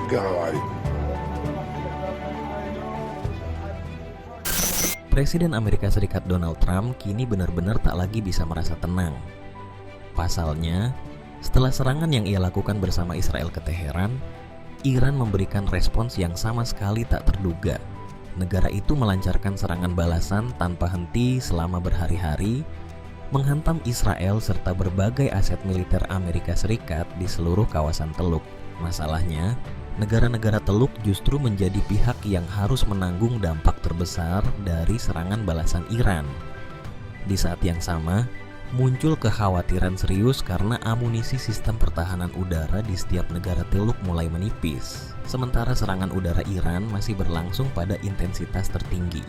guy. Presiden Amerika Serikat Donald Trump kini benar-benar tak lagi bisa merasa tenang. Pasalnya, setelah serangan yang ia lakukan bersama Israel ke Teheran, Iran memberikan respons yang sama sekali tak terduga. Negara itu melancarkan serangan balasan tanpa henti selama berhari-hari, menghantam Israel serta berbagai aset militer Amerika Serikat di seluruh kawasan Teluk. Masalahnya, negara-negara Teluk justru menjadi pihak yang harus menanggung dampak terbesar dari serangan balasan Iran. Di saat yang sama, muncul kekhawatiran serius karena amunisi sistem pertahanan udara di setiap negara Teluk mulai menipis, sementara serangan udara Iran masih berlangsung pada intensitas tertinggi.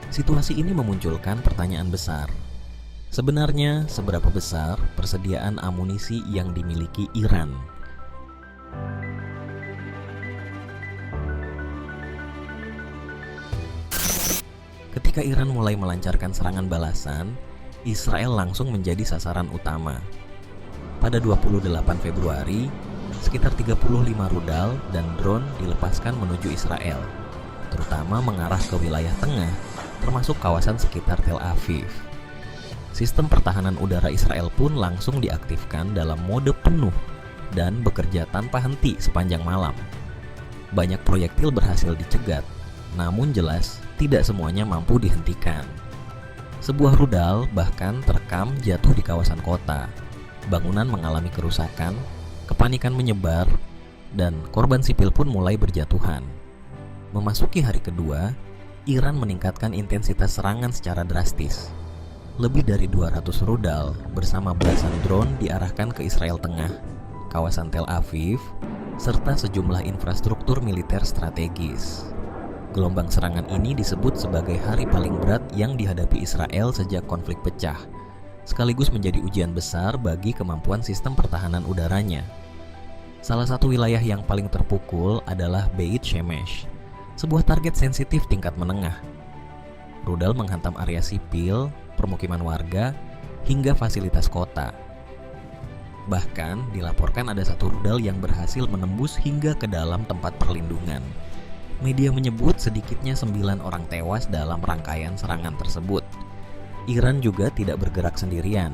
Situasi ini memunculkan pertanyaan besar. Sebenarnya, seberapa besar persediaan amunisi yang dimiliki Iran? Ketika Iran mulai melancarkan serangan balasan, Israel langsung menjadi sasaran utama. Pada 28 Februari, sekitar 35 rudal dan drone dilepaskan menuju Israel, terutama mengarah ke wilayah tengah, termasuk kawasan sekitar Tel Aviv. Sistem pertahanan udara Israel pun langsung diaktifkan dalam mode penuh dan bekerja tanpa henti sepanjang malam. Banyak proyektil berhasil dicegat, namun jelas tidak semuanya mampu dihentikan. Sebuah rudal bahkan terekam jatuh di kawasan kota. Bangunan mengalami kerusakan, kepanikan menyebar, dan korban sipil pun mulai berjatuhan. Memasuki hari kedua, Iran meningkatkan intensitas serangan secara drastis. Lebih dari 200 rudal bersama belasan drone diarahkan ke Israel Tengah, kawasan Tel Aviv, serta sejumlah infrastruktur militer strategis. Gelombang serangan ini disebut sebagai hari paling berat yang dihadapi Israel sejak konflik pecah, sekaligus menjadi ujian besar bagi kemampuan sistem pertahanan udaranya. Salah satu wilayah yang paling terpukul adalah Beit Shemesh, sebuah target sensitif tingkat menengah. Rudal menghantam area sipil, permukiman warga, hingga fasilitas kota. Bahkan dilaporkan ada satu rudal yang berhasil menembus hingga ke dalam tempat perlindungan. Media menyebut sedikitnya 9 orang tewas dalam rangkaian serangan tersebut. Iran juga tidak bergerak sendirian.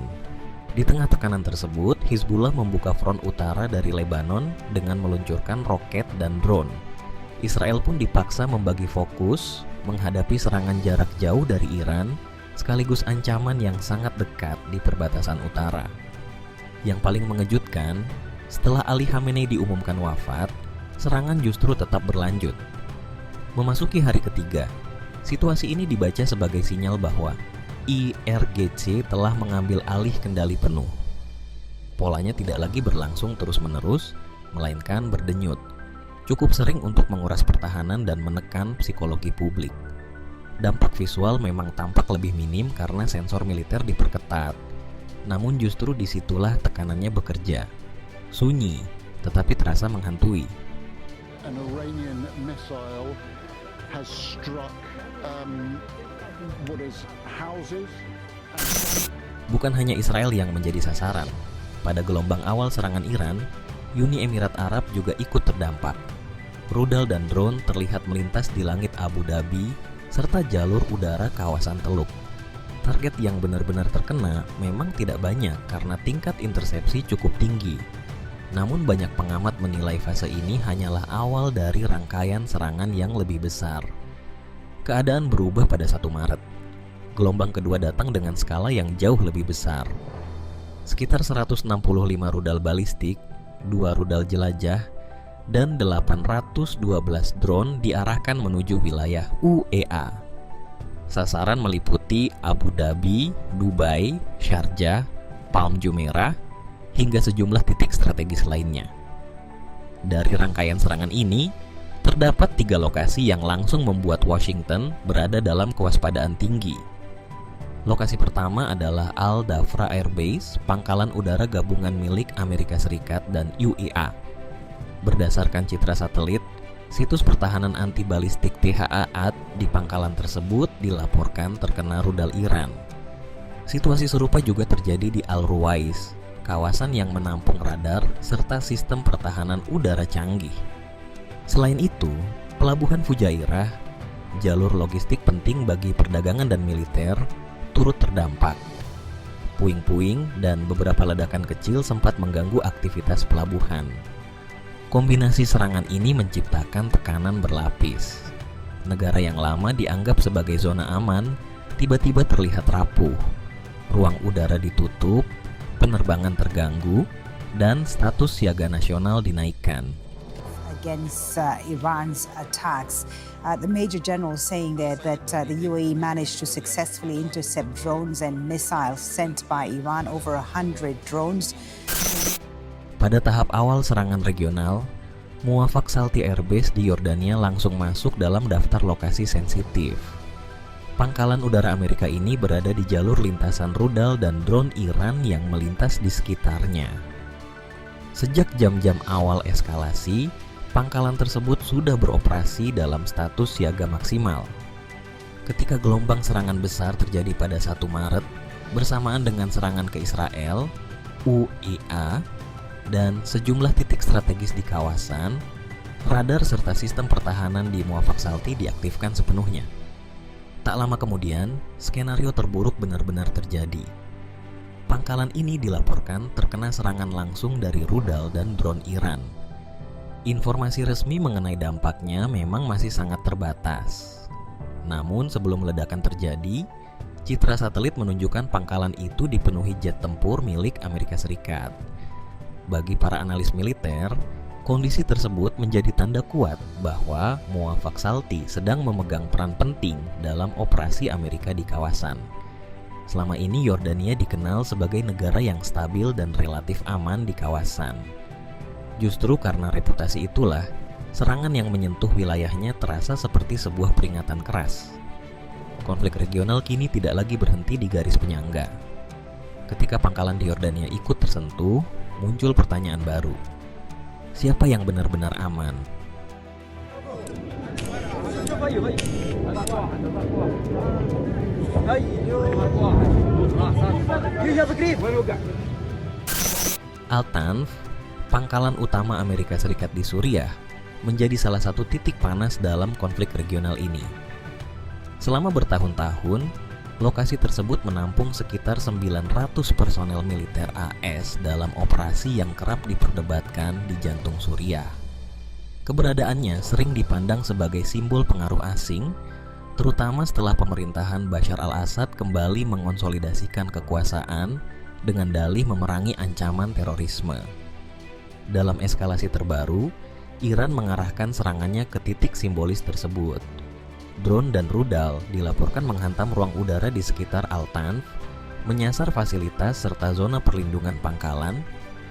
Di tengah tekanan tersebut, Hizbullah membuka front utara dari Lebanon dengan meluncurkan roket dan drone. Israel pun dipaksa membagi fokus menghadapi serangan jarak jauh dari Iran, sekaligus ancaman yang sangat dekat di perbatasan utara. Yang paling mengejutkan, setelah Ali Khamenei diumumkan wafat, serangan justru tetap berlanjut. Memasuki hari ketiga, situasi ini dibaca sebagai sinyal bahwa IRGC telah mengambil alih kendali penuh. Polanya tidak lagi berlangsung terus-menerus, melainkan berdenyut. Cukup sering untuk menguras pertahanan dan menekan psikologi publik. Dampak visual memang tampak lebih minim karena sensor militer diperketat. Namun justru disitulah tekanannya bekerja. Sunyi, tetapi terasa menghantui. An Iranian missile has struck houses. Bukan hanya Israel yang menjadi sasaran. Pada gelombang awal serangan Iran, Uni Emirat Arab juga ikut terdampak. Rudal dan drone terlihat melintas di langit Abu Dhabi serta jalur udara kawasan Teluk. Target yang benar-benar terkena memang tidak banyak karena tingkat intersepsi cukup tinggi. Namun banyak pengamat menilai fase ini hanyalah awal dari rangkaian serangan yang lebih besar. Keadaan berubah pada 1 Maret. Gelombang kedua datang dengan skala yang jauh lebih besar. Sekitar 165 rudal balistik, 2 rudal jelajah, dan 812 drone diarahkan menuju wilayah UEA. Sasaran meliputi Abu Dhabi, Dubai, Sharjah, Palm Jumeirah, hingga sejumlah titik strategis lainnya. Dari rangkaian serangan ini, terdapat 3 lokasi yang langsung membuat Washington berada dalam kewaspadaan tinggi. Lokasi pertama adalah Al-Dhafra Air Base, pangkalan udara gabungan milik Amerika Serikat dan UEA. Berdasarkan citra satelit, situs pertahanan anti-balistik THAAD di pangkalan tersebut dilaporkan terkena rudal Iran. Situasi serupa juga terjadi di Al-Ruwais, kawasan yang menampung radar serta sistem pertahanan udara canggih. Selain itu, pelabuhan Fujairah, jalur logistik penting bagi perdagangan dan militer, turut terdampak. Puing-puing dan beberapa ledakan kecil sempat mengganggu aktivitas pelabuhan. Kombinasi serangan ini menciptakan tekanan berlapis. Negara yang lama dianggap sebagai zona aman, tiba-tiba terlihat rapuh. Ruang udara ditutup, penerbangan terganggu, dan status siaga nasional dinaikkan. Against Iran's attacks. The Major General saying there that the UAE managed to successfully intercept drones and missiles sent by Iran, over 100 drones. Pada tahap awal serangan regional, Muwafaq Salti Airbase di Yordania langsung masuk dalam daftar lokasi sensitif. Pangkalan udara Amerika ini berada di jalur lintasan rudal dan drone Iran yang melintas di sekitarnya. Sejak jam-jam awal eskalasi, pangkalan tersebut sudah beroperasi dalam status siaga maksimal. Ketika gelombang serangan besar terjadi pada 1 Maret, bersamaan dengan serangan ke Israel, UEA, dan sejumlah titik strategis di kawasan, radar serta sistem pertahanan di Muwafaq Salti diaktifkan sepenuhnya. Tak lama kemudian, skenario terburuk benar-benar terjadi. Pangkalan ini dilaporkan terkena serangan langsung dari rudal dan drone Iran. Informasi resmi mengenai dampaknya memang masih sangat terbatas. Namun sebelum ledakan terjadi, citra satelit menunjukkan pangkalan itu dipenuhi jet tempur milik Amerika Serikat. Bagi para analis militer, kondisi tersebut menjadi tanda kuat bahwa Muwafaq Salti sedang memegang peran penting dalam operasi Amerika di kawasan. Selama ini Yordania dikenal sebagai negara yang stabil dan relatif aman di kawasan. Justru karena reputasi itulah, serangan yang menyentuh wilayahnya terasa seperti sebuah peringatan keras. Konflik regional kini tidak lagi berhenti di garis penyangga. Ketika pangkalan di Yordania ikut tersentuh, muncul pertanyaan baru. Siapa yang benar-benar aman? Al-Tanf, pangkalan utama Amerika Serikat di Suriah, menjadi salah satu titik panas dalam konflik regional ini. Selama bertahun-tahun, lokasi tersebut menampung sekitar 900 personel militer AS dalam operasi yang kerap diperdebatkan di jantung Suriah. Keberadaannya sering dipandang sebagai simbol pengaruh asing, terutama setelah pemerintahan Bashar al-Assad kembali mengonsolidasikan kekuasaan dengan dalih memerangi ancaman terorisme. Dalam eskalasi terbaru, Iran mengarahkan serangannya ke titik simbolis tersebut. Drone dan rudal dilaporkan menghantam ruang udara di sekitar Al-Tanf, menyasar fasilitas serta zona perlindungan pangkalan,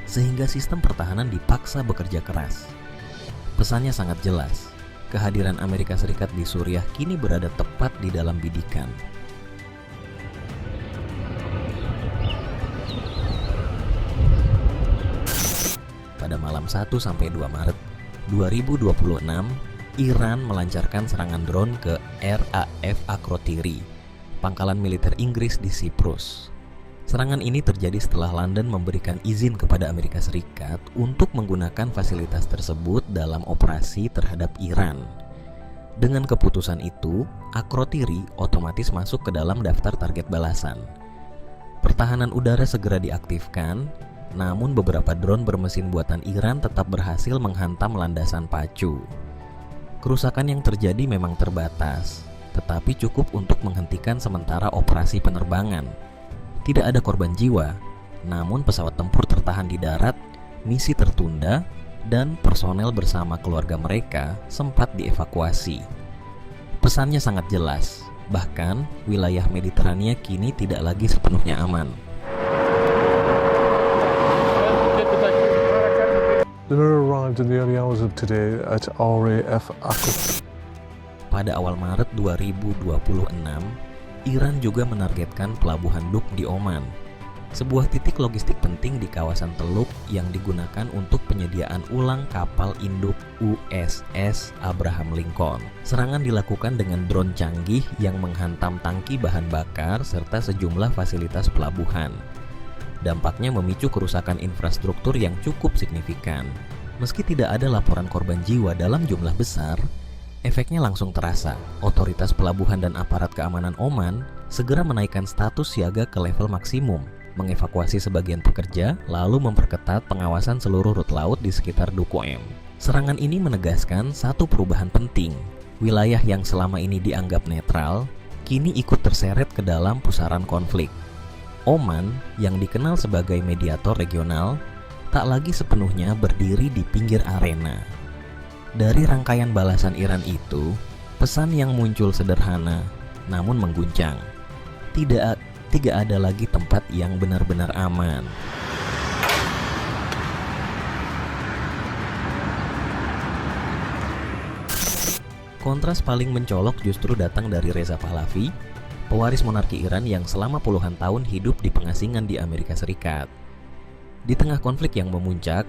sehingga sistem pertahanan dipaksa bekerja keras. Pesannya sangat jelas, kehadiran Amerika Serikat di Suriah kini berada tepat di dalam bidikan. Pada malam 1-2 Maret 2026, Iran melancarkan serangan drone ke RAF Akrotiri, pangkalan militer Inggris di Siprus. Serangan ini terjadi setelah London memberikan izin kepada Amerika Serikat untuk menggunakan fasilitas tersebut dalam operasi terhadap Iran. Dengan keputusan itu, Akrotiri otomatis masuk ke dalam daftar target balasan. Pertahanan udara segera diaktifkan, namun beberapa drone bermesin buatan Iran tetap berhasil menghantam landasan pacu. Kerusakan yang terjadi memang terbatas, tetapi cukup untuk menghentikan sementara operasi penerbangan. Tidak ada korban jiwa, namun pesawat tempur tertahan di darat, misi tertunda, dan personel bersama keluarga mereka sempat dievakuasi. Pesannya sangat jelas, bahkan wilayah Mediterania kini tidak lagi sepenuhnya aman. The mirror arrived in the early hours of today at RAF Akrotiri. Pada awal Maret 2026, Iran juga menargetkan pelabuhan Duk di Oman, sebuah titik logistik penting di kawasan Teluk yang digunakan untuk penyediaan ulang kapal induk USS Abraham Lincoln. Serangan dilakukan dengan drone canggih yang menghantam tangki bahan bakar serta sejumlah fasilitas pelabuhan. Dampaknya memicu kerusakan infrastruktur yang cukup signifikan. Meski tidak ada laporan korban jiwa dalam jumlah besar, efeknya langsung terasa. Otoritas pelabuhan dan aparat keamanan Oman segera menaikkan status siaga ke level maksimum, mengevakuasi sebagian pekerja, lalu memperketat pengawasan seluruh rute laut di sekitar Duku M. Serangan ini menegaskan satu perubahan penting. Wilayah yang selama ini dianggap netral, kini ikut terseret ke dalam pusaran konflik. Oman, yang dikenal sebagai mediator regional, tak lagi sepenuhnya berdiri di pinggir arena. Dari rangkaian balasan Iran itu, pesan yang muncul sederhana, namun mengguncang. Tidak ada lagi tempat yang benar-benar aman. Kontras paling mencolok justru datang dari Reza Pahlavi, pewaris monarki Iran yang selama puluhan tahun hidup di pengasingan di Amerika Serikat. Di tengah konflik yang memuncak,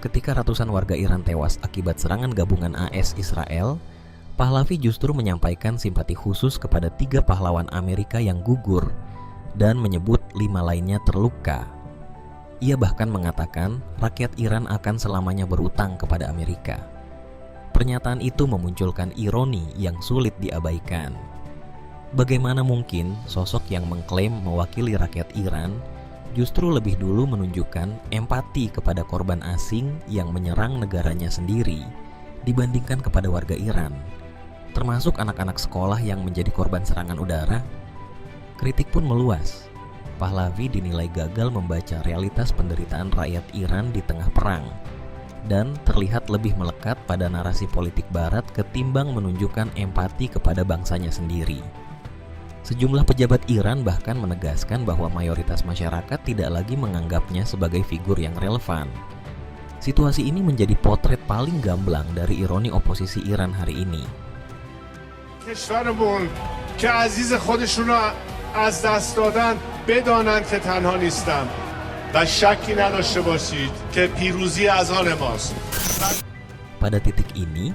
ketika ratusan warga Iran tewas akibat serangan gabungan AS Israel, Pahlavi justru menyampaikan simpati khusus kepada 3 pahlawan Amerika yang gugur dan menyebut 5 lainnya terluka. Ia bahkan mengatakan rakyat Iran akan selamanya berutang kepada Amerika. Pernyataan itu memunculkan ironi yang sulit diabaikan. Bagaimana mungkin sosok yang mengklaim mewakili rakyat Iran justru lebih dulu menunjukkan empati kepada korban asing yang menyerang negaranya sendiri dibandingkan kepada warga Iran, termasuk anak-anak sekolah yang menjadi korban serangan udara? Kritik pun meluas. Pahlavi dinilai gagal membaca realitas penderitaan rakyat Iran di tengah perang dan terlihat lebih melekat pada narasi politik barat ketimbang menunjukkan empati kepada bangsanya sendiri. Sejumlah pejabat Iran bahkan menegaskan bahwa mayoritas masyarakat tidak lagi menganggapnya sebagai figur yang relevan. Situasi ini menjadi potret paling gamblang dari ironi oposisi Iran hari ini. کشورمون که عزیز خودشون رو از دست دادن بدانند که تنها نیستن و شکی نداشته باشید که پیروزی از آن ماست. Pada titik ini,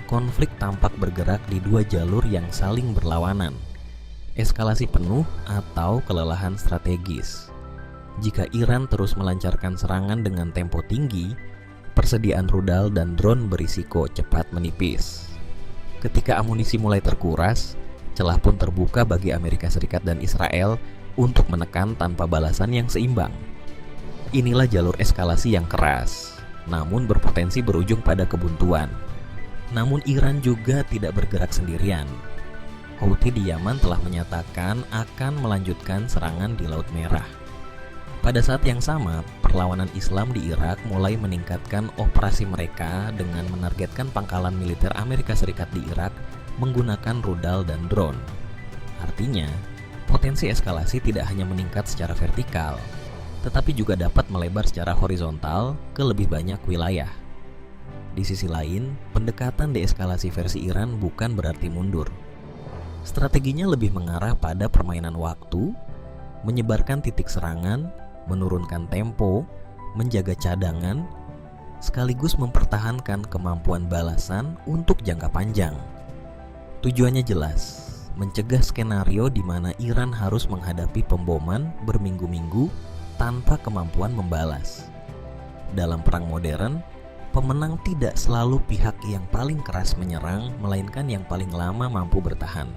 konflik tampak bergerak di 2 jalur yang saling berlawanan. Eskalasi penuh atau kelelahan strategis. Jika Iran terus melancarkan serangan dengan tempo tinggi, persediaan rudal dan drone berisiko cepat menipis. Ketika amunisi mulai terkuras, celah pun terbuka bagi Amerika Serikat dan Israel untuk menekan tanpa balasan yang seimbang. Inilah jalur eskalasi yang keras, namun berpotensi berujung pada kebuntuan. Namun Iran juga tidak bergerak sendirian. Houthi di Yaman telah menyatakan akan melanjutkan serangan di Laut Merah. Pada saat yang sama, perlawanan Islam di Irak mulai meningkatkan operasi mereka dengan menargetkan pangkalan militer Amerika Serikat di Irak menggunakan rudal dan drone. Artinya, potensi eskalasi tidak hanya meningkat secara vertikal, tetapi juga dapat melebar secara horizontal ke lebih banyak wilayah. Di sisi lain, pendekatan deeskalasi versi Iran bukan berarti mundur. Strateginya lebih mengarah pada permainan waktu, menyebarkan titik serangan, menurunkan tempo, menjaga cadangan, sekaligus mempertahankan kemampuan balasan untuk jangka panjang. Tujuannya jelas, mencegah skenario di mana Iran harus menghadapi pemboman berminggu-minggu tanpa kemampuan membalas. Dalam perang modern, pemenang tidak selalu pihak yang paling keras menyerang, melainkan yang paling lama mampu bertahan.